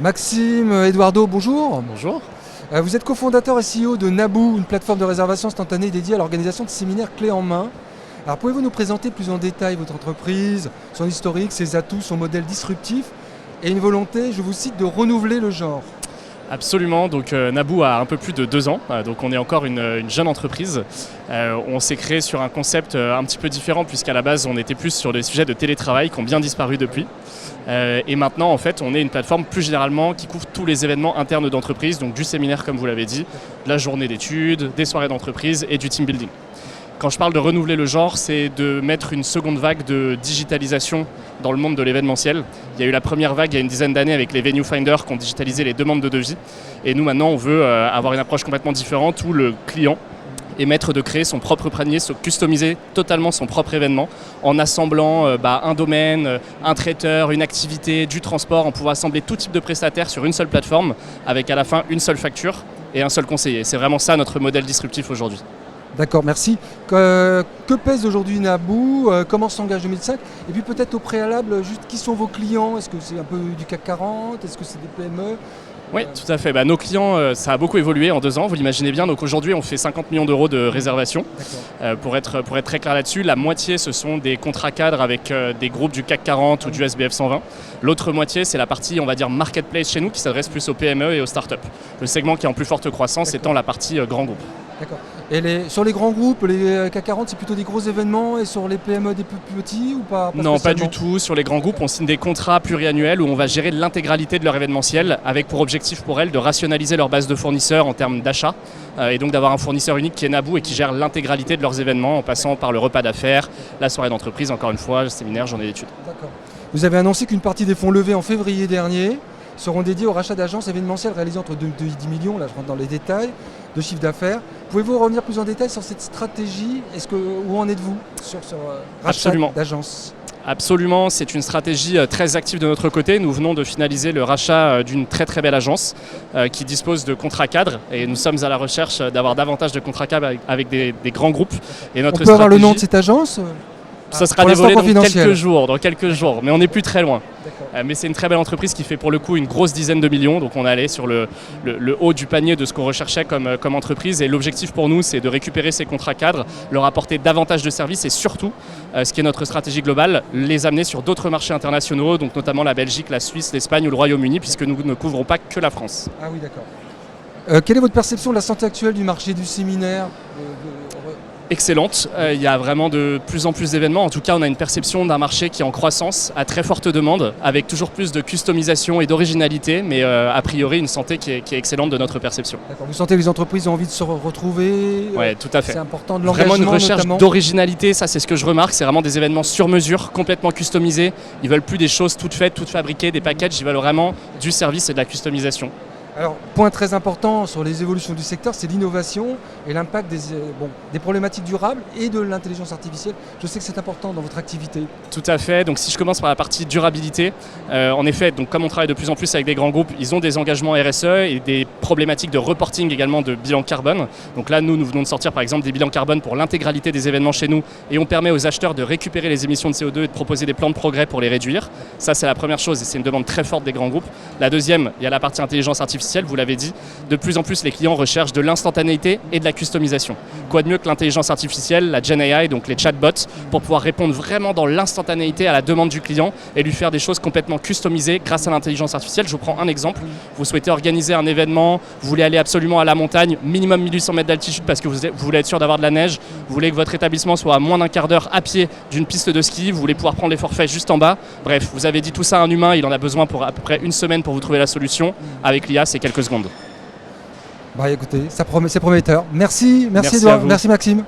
Maxime, Eduardo, bonjour. Bonjour. Vous êtes cofondateur et CEO de Naboo, une plateforme de réservation instantanée dédiée à l'organisation de séminaires clés en main. Alors pouvez-vous nous présenter plus en détail votre entreprise, son historique, ses atouts, son modèle disruptif et une volonté, je vous cite, de renouveler le genre? Absolument, donc Naboo a un peu plus de 2 ans, donc on est encore une jeune entreprise. On s'est créé sur un concept un petit peu différent puisqu'à la base on était plus sur des sujets de télétravail qui ont bien disparu depuis. Et maintenant en fait on est une plateforme plus généralement qui couvre tous les événements internes d'entreprise, donc du séminaire comme vous l'avez dit, de la journée d'études, des soirées d'entreprise et du team building. Quand je parle de renouveler le genre, c'est de mettre une seconde vague de digitalisation dans le monde de l'événementiel. Il y a eu la première vague il y a une dizaine d'années avec les Venue Finder qui ont digitalisé les demandes de devis. Et nous maintenant on veut avoir une approche complètement différente où le client est maître de créer son propre panier, se customiser totalement son propre événement en assemblant un domaine, un traiteur, une activité, du transport, en pouvant assembler tout type de prestataires sur une seule plateforme avec à la fin une seule facture et un seul conseiller. C'est vraiment ça notre modèle disruptif aujourd'hui. D'accord, merci. Que pèse aujourd'hui Naboo? Comment s'engage 2005? Et puis peut-être au préalable, juste qui sont vos clients? Est-ce que c'est un peu du CAC 40? Est-ce que c'est des PME? Oui, tout à fait. Nos clients, ça a beaucoup évolué en 2 ans, vous l'imaginez bien. Donc aujourd'hui, on fait 50 millions d'euros de réservations. Pour être très clair là-dessus, la moitié, ce sont des contrats cadres avec des groupes du CAC 40 ou du SBF 120. L'autre moitié, c'est la partie, on va dire, marketplace chez nous, qui s'adresse plus aux PME et aux startups. Le segment qui est en plus forte croissance étant la partie grand groupe. D'accord. Et sur les grands groupes, les CAC 40, c'est plutôt des gros événements, et sur les PME des plus petits ou pas? Non, pas du tout. Sur les grands groupes, on signe des contrats pluriannuels où on va gérer l'intégralité de leur événementiel avec pour objectif pour elles de rationaliser leur base de fournisseurs en termes d'achat et donc d'avoir un fournisseur unique qui est Naboo et qui gère l'intégralité de leurs événements en passant par le repas d'affaires, la soirée d'entreprise, encore une fois, le séminaire, journée d'études. D'accord. Vous avez annoncé qu'une partie des fonds levés en février dernier seront dédiés au rachat d'agences événementielles réalisées entre 2 et 10 millions, là je rentre dans les détails, de chiffre d'affaires. Pouvez-vous revenir plus en détail sur cette stratégie? Où en êtes-vous sur ce rachat d'agences? Absolument, c'est une stratégie très active de notre côté. Nous venons de finaliser le rachat d'une très très belle agence qui dispose de contrats cadres et nous sommes à la recherche d'avoir davantage de contrats cadres avec des grands groupes. Et notre On peut avoir le nom de cette agence? Ça sera dévoilé dans quelques jours, mais on n'est plus très loin. Mais c'est une très belle entreprise qui fait pour le coup une grosse dizaine de millions, donc on est allé sur le haut du panier de ce qu'on recherchait comme entreprise et l'objectif pour nous c'est de récupérer ces contrats cadres, leur apporter davantage de services et surtout, ce qui est notre stratégie globale, les amener sur d'autres marchés internationaux, donc notamment la Belgique, la Suisse, l'Espagne ou le Royaume-Uni, puisque nous ne couvrons pas que la France. Ah oui, d'accord. Quelle est votre perception de la santé actuelle du marché du séminaire? Excellente, il y a vraiment de plus en plus d'événements. En tout cas, on a une perception d'un marché qui est en croissance, à très forte demande, avec toujours plus de customisation et d'originalité, mais a priori une santé qui est excellente de notre perception. D'accord. Vous sentez que les entreprises ont envie de se retrouver? Oui, tout à fait. C'est important de l'engagement. Vraiment une recherche notamment d'originalité, ça c'est ce que je remarque, c'est vraiment des événements sur mesure, complètement customisés. Ils veulent plus des choses toutes faites, toutes fabriquées, des packages, ils veulent vraiment du service et de la customisation. Alors, point très important sur les évolutions du secteur, c'est l'innovation et l'impact des problématiques durables et de l'intelligence artificielle. Je sais que c'est important dans votre activité. Tout à fait. Donc, si je commence par la partie durabilité, en effet, donc, comme on travaille de plus en plus avec des grands groupes, ils ont des engagements RSE et des problématiques de reporting également de bilan carbone. Donc là, nous venons de sortir par exemple des bilans carbone pour l'intégralité des événements chez nous et on permet aux acheteurs de récupérer les émissions de CO2 et de proposer des plans de progrès pour les réduire. Ça, c'est la première chose et c'est une demande très forte des grands groupes. La deuxième, il y a la partie intelligence artificielle. Vous l'avez dit, de plus en plus les clients recherchent de l'instantanéité et de la customisation. Quoi de mieux que l'intelligence artificielle, la Gen AI, donc les chatbots, pour pouvoir répondre vraiment dans l'instantanéité à la demande du client et lui faire des choses complètement customisées grâce à l'intelligence artificielle. Je vous prends un exemple. Vous souhaitez organiser un événement, vous voulez aller absolument à la montagne, minimum 1800 mètres d'altitude parce que vous voulez être sûr d'avoir de la neige, vous voulez que votre établissement soit à moins d'un quart d'heure à pied d'une piste de ski, vous voulez pouvoir prendre les forfaits juste en bas. Bref, vous avez dit tout ça à un humain, il en a besoin pour à peu près 1 semaine pour vous trouver la solution. Avec l'IA, c'est quelques secondes. Écoutez, c'est prometteur. Merci Edouard, merci Maxime.